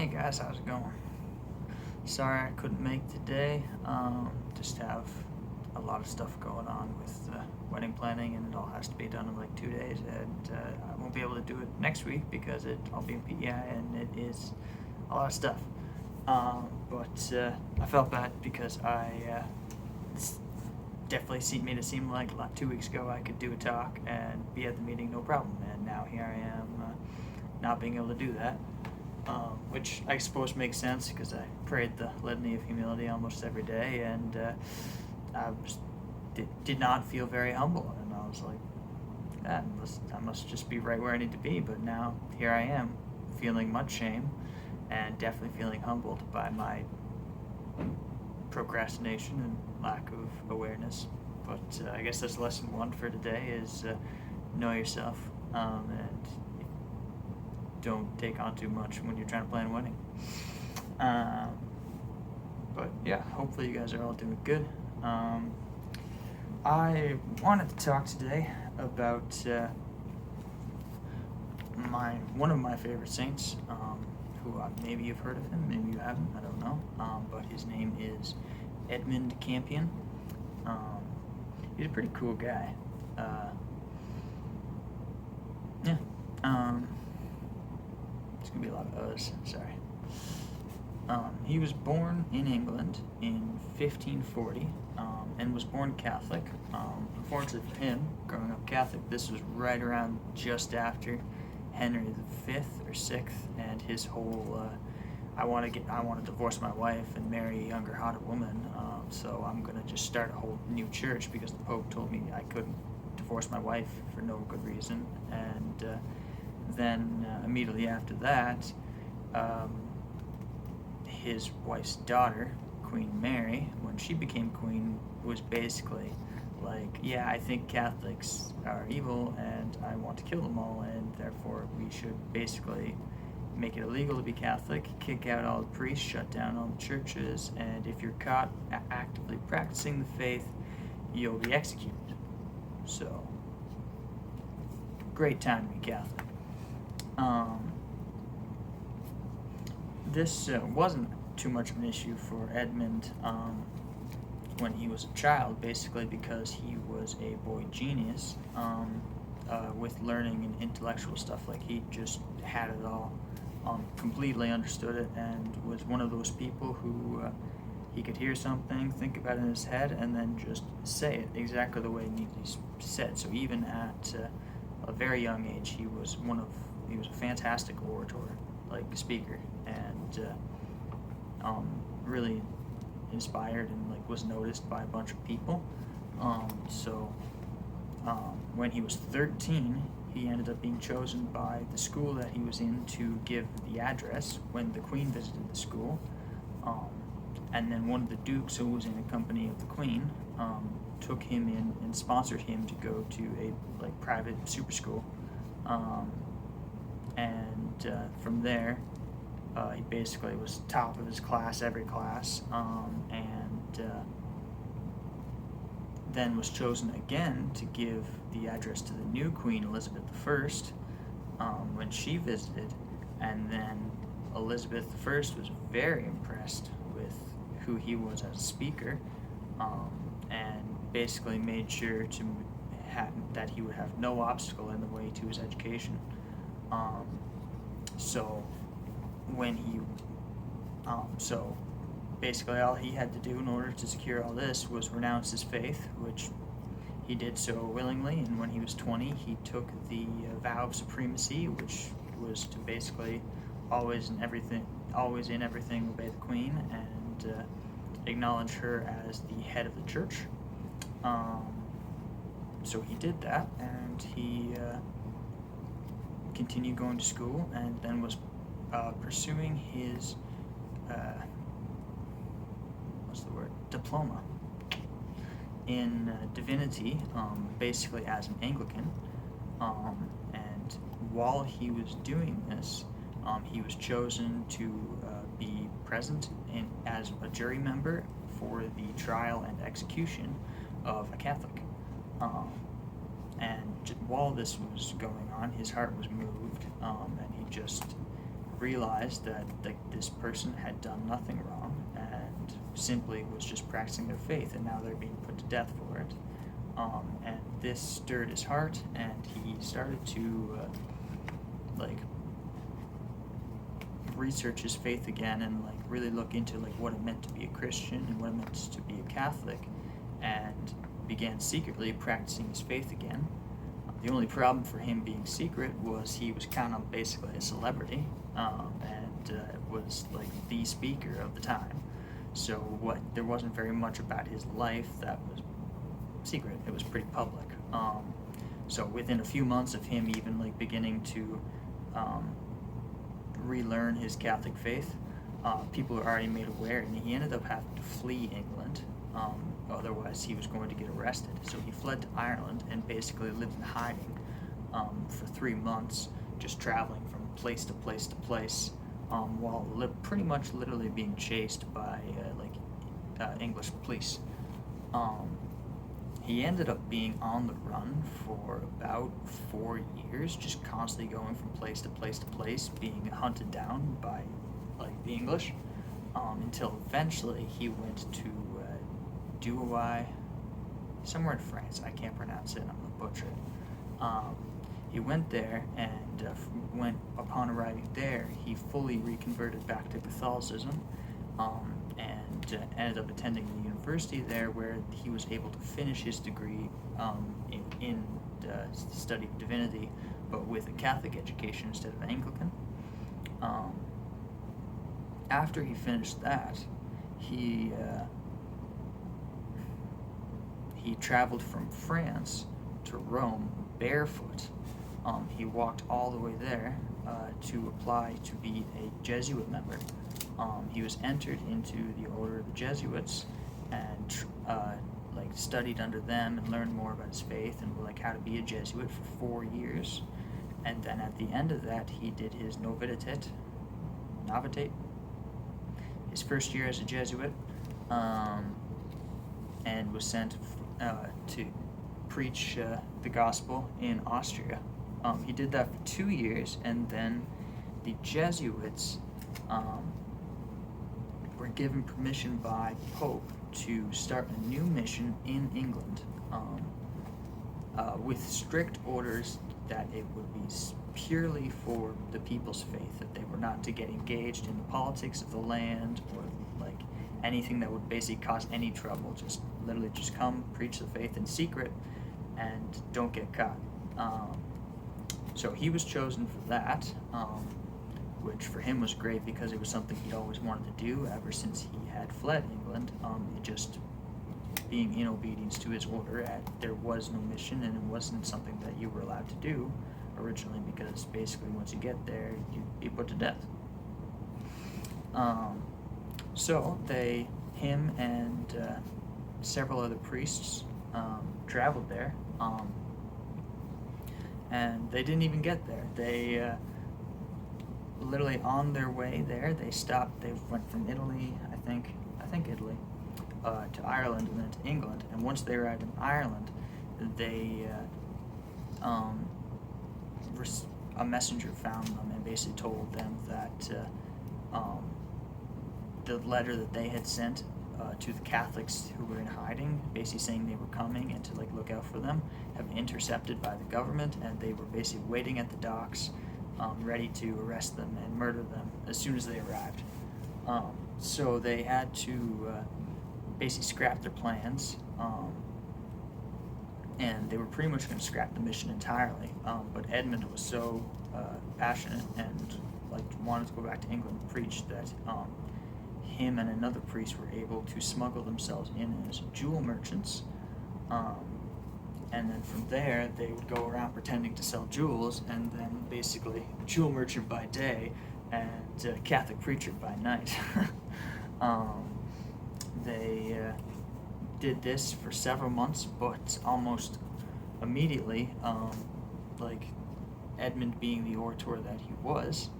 Hey guys, how's it going? Sorry I couldn't make today. Just have a lot of stuff going on with wedding planning, and it all has to be done in like 2 days. And I won't be able to do it next week because I'll be in PEI, and it is a lot of stuff. But I felt bad because it's definitely made it seem like 2 weeks ago I could do a talk and be at the meeting no problem, and now here I am not being able to do that. Which I suppose makes sense because I prayed the litany of humility almost every day, and did not feel very humble, and I was like, I must just be right where I need to be. But now here I am, feeling much shame, and definitely feeling humbled by my procrastination and lack of awareness. But I guess that's lesson 1 for today: is know yourself, and don't take on too much when you're trying to plan a wedding. But yeah, hopefully you guys are all doing good. I wanted to talk today about one of my favorite saints, who maybe you've heard of him, maybe you haven't, I don't know. But his name is Edmund Campion. He's a pretty cool guy. Yeah. It's gonna be a lot of O's, sorry. He was born in England in 1540, and was born Catholic. Unfortunately for him, growing up Catholic, this was right around just after Henry V or VI, and his whole I want to divorce my wife and marry a younger, hotter woman. So I'm gonna just start a whole new church because the Pope told me I couldn't divorce my wife for no good reason. And then immediately after that, his wife's daughter, Queen Mary, when she became queen, was basically like, yeah, I think Catholics are evil and I want to kill them all, and therefore we should basically make it illegal to be Catholic, kick out all the priests, shut down all the churches, and if you're caught actively practicing the faith, you'll be executed. So, great time to be Catholic. This wasn't too much of an issue for Edmund when he was a child, basically because he was a boy genius with learning and intellectual stuff. Like, he just had it all, completely understood it, and was one of those people who he could hear something, think about it in his head, and then just say it exactly the way it needs to be said. So even at a very young age, he was a fantastic orator, like speaker, and really inspired and like was noticed by a bunch of people. When he was 13, he ended up being chosen by the school that he was in to give the address when the Queen visited the school. And then one of the dukes, who was in the company of the Queen, took him in and sponsored him to go to a private super school. From there, he basically was top of his class, every class, and then was chosen again to give the address to the new Queen, Elizabeth I, when she visited. And then Elizabeth I was very impressed with who he was as a speaker, and basically made sure that he would have no obstacle in the way to his education. So basically all he had to do in order to secure all this was renounce his faith, which he did so willingly. And when he was 20, he took the vow of supremacy, which was to basically always in everything obey the Queen, and acknowledge her as the head of the church. So he did that, and he continued going to school, and then was pursuing his diploma in divinity, basically as an Anglican. And while he was doing this, he was chosen to be present as a jury member for the trial and execution of a Catholic. And while this was going on, his heart was moved, and he just realized that this person had done nothing wrong and simply was just practicing their faith, and now they're being put to death for it. And this stirred his heart, and he started to research his faith again, and really look into what it meant to be a Christian and what it meant to be a Catholic, and began secretly practicing his faith again. The only problem for him being secret was he was kind of basically a celebrity, and was the speaker of the time. So there wasn't very much about his life that was secret. It was pretty public. So within a few months of him even beginning to relearn his Catholic faith, people were already made aware, and he ended up having to flee England. Otherwise, he was going to get arrested. So he fled to Ireland and basically lived in hiding for 3 months, just traveling from place to place to place, while pretty much literally being chased by English police. He ended up being on the run for about 4 years, just constantly going from place to place to place, being hunted down by the English, until eventually he went to Douai, somewhere in France. I can't pronounce it, I'm going to butcher it. He went there, and upon arriving there, he fully reconverted back to Catholicism, and ended up attending the university there, where he was able to finish his degree in the study of divinity, but with a Catholic education instead of Anglican. After he finished that, he traveled from France to Rome barefoot. He walked all the way there to apply to be a Jesuit member. He was entered into the order of the Jesuits, and studied under them and learned more about his faith and how to be a Jesuit for 4 years. And then at the end of that, he did his novitate, his first year as a Jesuit, and was sent to preach the gospel in Austria. He did that for 2 years, and then the Jesuits were given permission by Pope to start a new mission in England, with strict orders that it would be purely for the people's faith, that they were not to get engaged in the politics of the land or anything that would basically cause any trouble. Just literally just come, preach the faith in secret, and don't get caught. So he was chosen for that, which for him was great because it was something he'd always wanted to do ever since he had fled England. Just being in obedience to his order, there was no mission, and it wasn't something that you were allowed to do originally, because basically once you get there, you'd be put to death. So him and several other priests traveled there, and they didn't even get there. They literally on their way there, they stopped. They went from Italy, I think Italy, to Ireland, and then to England. And once they arrived in Ireland, they a messenger found them and basically told them that the letter that they had sent to the Catholics who were in hiding, basically saying they were coming and to look out for them, have been intercepted by the government, and they were basically waiting at the docks, ready to arrest them and murder them as soon as they arrived. So they had to basically scrap their plans, and they were pretty much going to scrap the mission entirely. But Edmund was so passionate and wanted to go back to England and preach that him and another priest were able to smuggle themselves in as jewel merchants, and then from there they would go around pretending to sell jewels, and then basically jewel merchant by day and Catholic preacher by night. They did this for several months, but almost immediately, Edmund, being the orator that he was,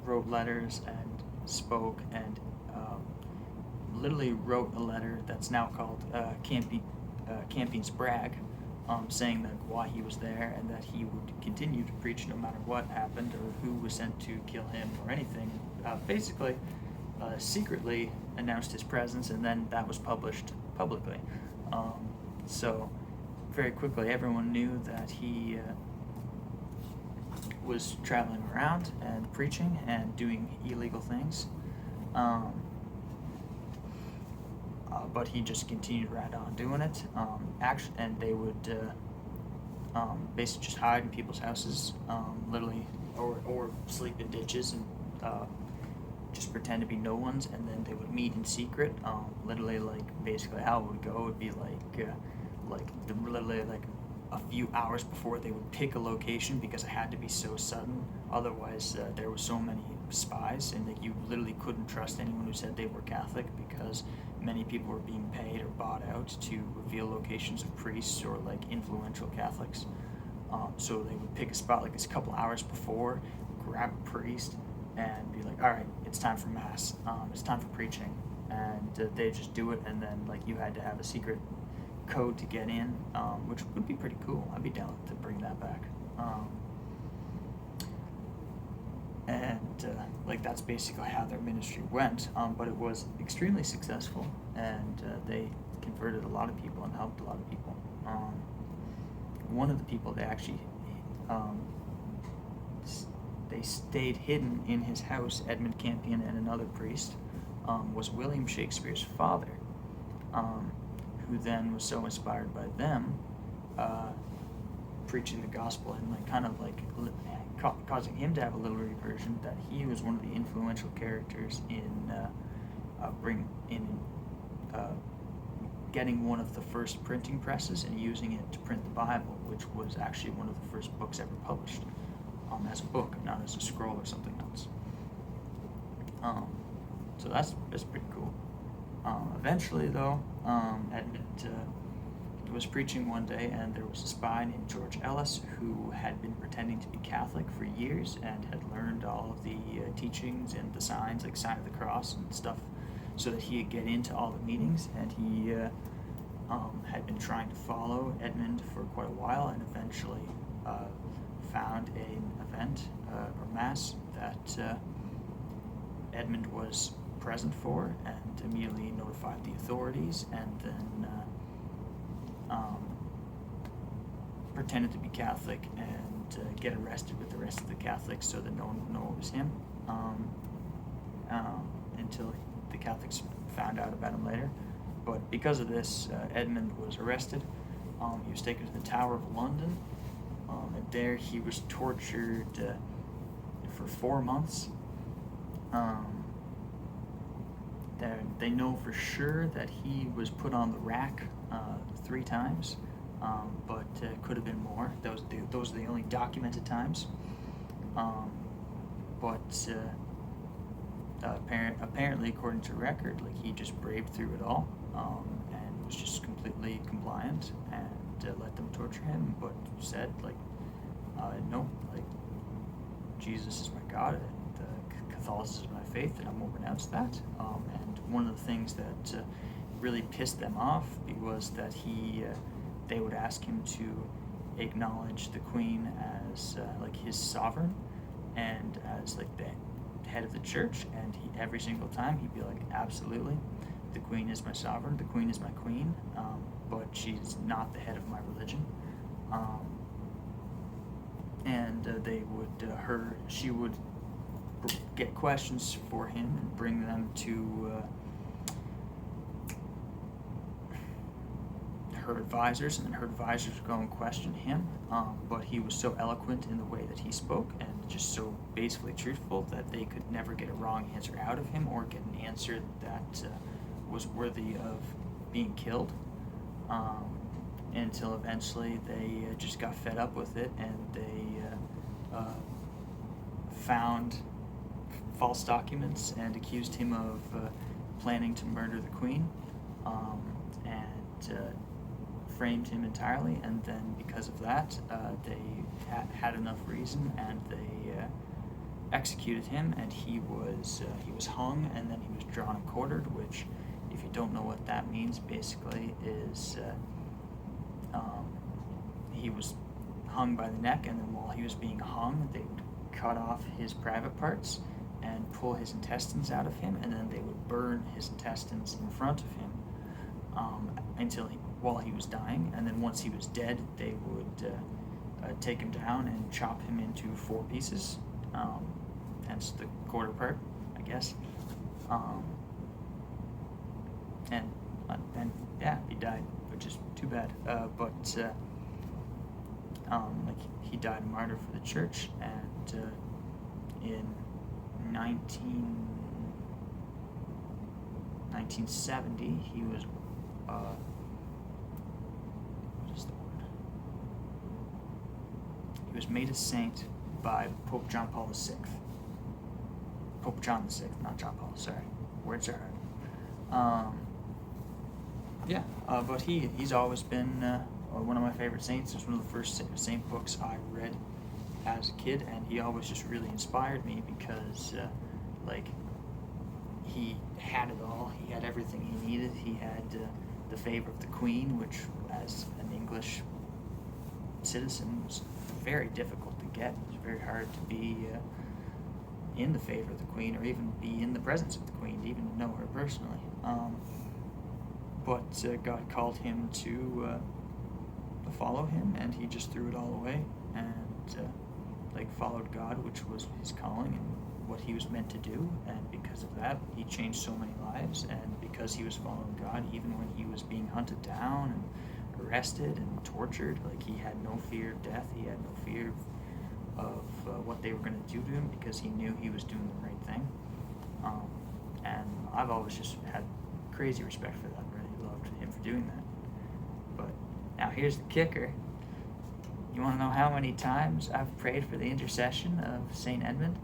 wrote letters and spoke, and literally wrote a letter that's now called Campion's Brag, saying that why he was there and that he would continue to preach no matter what happened or who was sent to kill him or anything. Basically, secretly announced his presence, and then that was published publicly. So very quickly, everyone knew that he was traveling around and preaching and doing illegal things. But he just continued right on doing it. And they would basically just hide in people's houses, literally, or sleep in ditches and just pretend to be no ones. And then they would meet in secret. Literally, like basically how it would go would be literally like a few hours before they would pick a location because it had to be so sudden. Otherwise, there were so many spies, and that you literally couldn't trust anyone who said they were Catholic because many people were being paid or bought out to reveal locations of priests or like influential Catholics. So they would pick a spot like this a couple hours before, grab a priest, and be like, "All right, it's time for mass. It's time for preaching," and they just do it. And then like you had to have a secret code to get in, which would be pretty cool. I'd be down to bring that back. Like that's basically how their ministry went, but it was extremely successful, and they converted a lot of people and helped a lot of people. One of the people they actually they stayed hidden in his house, Edmund Campion and another priest, was William Shakespeare's father, who then was so inspired by them preaching the gospel and like kind of like causing him to have a little reversion, that he was one of the influential characters in getting one of the first printing presses and using it to print the Bible, which was actually one of the first books ever published as a book, not as a scroll or something else. So that's pretty cool. Eventually, though, Edmund was preaching one day, and there was a spy named George Ellis who had been pretending to be Catholic for years and had learned all of the teachings and the signs, like sign of the cross and stuff, so that he could get into all the meetings. And he had been trying to follow Edmund for quite a while, and eventually found an event or mass that Edmund was present for, and immediately notified the authorities, and then pretended to be Catholic and get arrested with the rest of the Catholics so that no one would know it was him, until the Catholics found out about him later. But because of this, Edmund was arrested. He was taken to the Tower of London, and there he was tortured for 4 months. They know for sure that he was put on the rack 3 times, but could have been more. Those are the only documented times. Apparently, according to record, like he just braved through it all, and was just completely compliant, and let them torture him, but said like, no, like Jesus is my God, and Catholicism is my faith, and I won't renounce that. And one of the things that really pissed them off was that they would ask him to acknowledge the Queen as like his sovereign and as like the head of the church, and every single time he'd be like, absolutely, the Queen is my sovereign, the Queen is my queen, but she's not the head of my religion. She would get questions for him and bring them to her advisors, and then her advisors would go and question him, but he was so eloquent in the way that he spoke and just so basically truthful that they could never get a wrong answer out of him or get an answer that was worthy of being killed, until eventually they just got fed up with it, and they found false documents and accused him of planning to murder the Queen, and framed him entirely. And then because of that, they had enough reason, and they executed him, and he was hung, and then he was drawn and quartered, which, if you don't know what that means, basically is he was hung by the neck, and then while he was being hung, they would cut off his private parts and pull his intestines out of him, and then they would burn his intestines in front of him while he was dying. And then once he was dead, they would take him down and chop him into 4 pieces, hence the quarter part, I guess. And yeah, he died, which is too bad. He died a martyr for the church, and in 1970, he was what is the word? He was made a saint by Pope John Paul VI. Pope John VI, not John Paul. Sorry, words are hard. But he's always been one of my favorite saints. It was one of the first saint books I read as a kid, and he always just really inspired me because he had it all. He had everything he needed. He had the favor of the Queen, which as an English citizen was very difficult to get. It was very hard to be in the favor of the Queen, or even be in the presence of the Queen, to even know her personally. But God called him to follow him, and he just threw it all away and followed God, which was his calling and what he was meant to do. And because of that, he changed so many lives. And because he was following God, even when he was being hunted down and arrested and tortured, he had no fear of death. He had no fear of what they were going to do to him, because he knew he was doing the right thing. And I've always just had crazy respect for that. Really loved him for doing that. But now here's the kicker. You want to know how many times I've prayed for the intercession of Saint Edmund?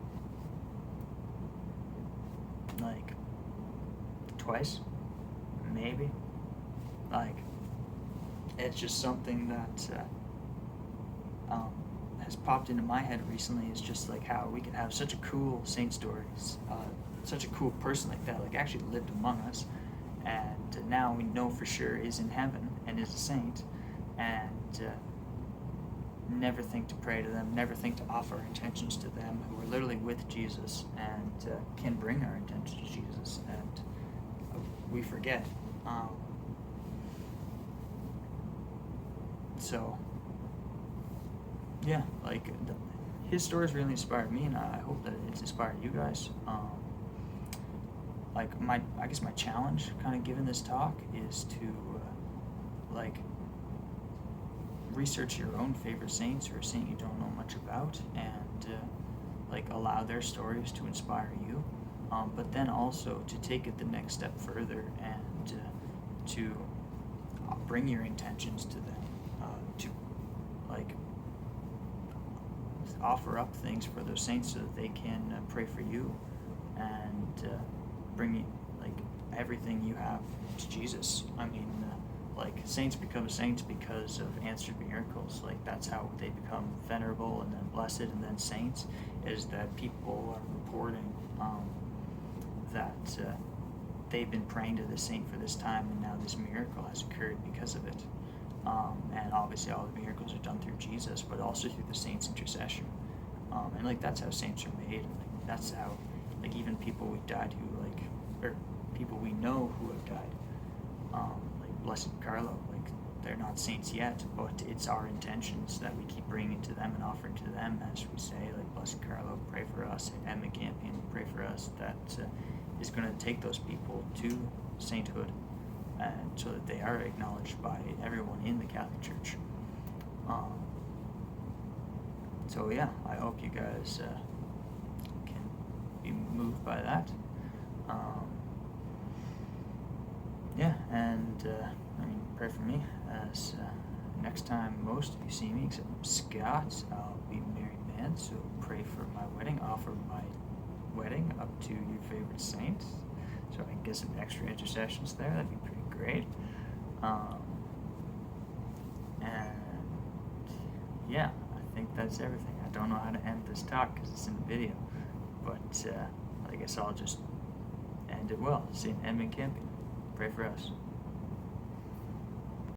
Twice, maybe. It's just something that has popped into my head recently. Is just how we can have such a cool saint stories, such a cool person like that, actually lived among us, and now we know for sure is in heaven and is a saint, and never think to pray to them, never think to offer our intentions to them, who are literally with Jesus and can bring our intentions to Jesus, and we forget. His stories really inspired me, and I hope that it's inspired you guys. I guess my challenge, kind of given this talk, is to research your own favorite saints, or a saint you don't know much about, and allow their stories to inspire you. But then also to take it the next step further and to bring your intentions to them, to offer up things for those saints so that they can pray for you, and bring everything you have to Jesus. Saints become saints because of answered miracles. That's how they become venerable and then blessed and then saints, is that people are reporting that they've been praying to the saint for this time, and now this miracle has occurred because of it. And obviously all the miracles are done through Jesus, but also through the saint's intercession. And that's how saints are made. And that's how even people we've died who or people we know who have died, Blessed Carlo, they're not saints yet, but it's our intentions that we keep bringing to them and offering to them, as we say, Blessed Carlo, pray for us, and Edmund Campion, pray for us, that is going to take those people to sainthood, and so that they are acknowledged by everyone in the Catholic Church. I hope you guys can be moved by that. Pray for me, as next time most of you see me, except Scott, I'll be a married man, so pray for my wedding, offer my wedding up to your favorite saint, so I can get some extra intercessions there. That'd be pretty great. I think that's everything. I don't know how to end this talk because it's in the video, but I guess I'll just end it well. St. Edmund Campion, pray for us.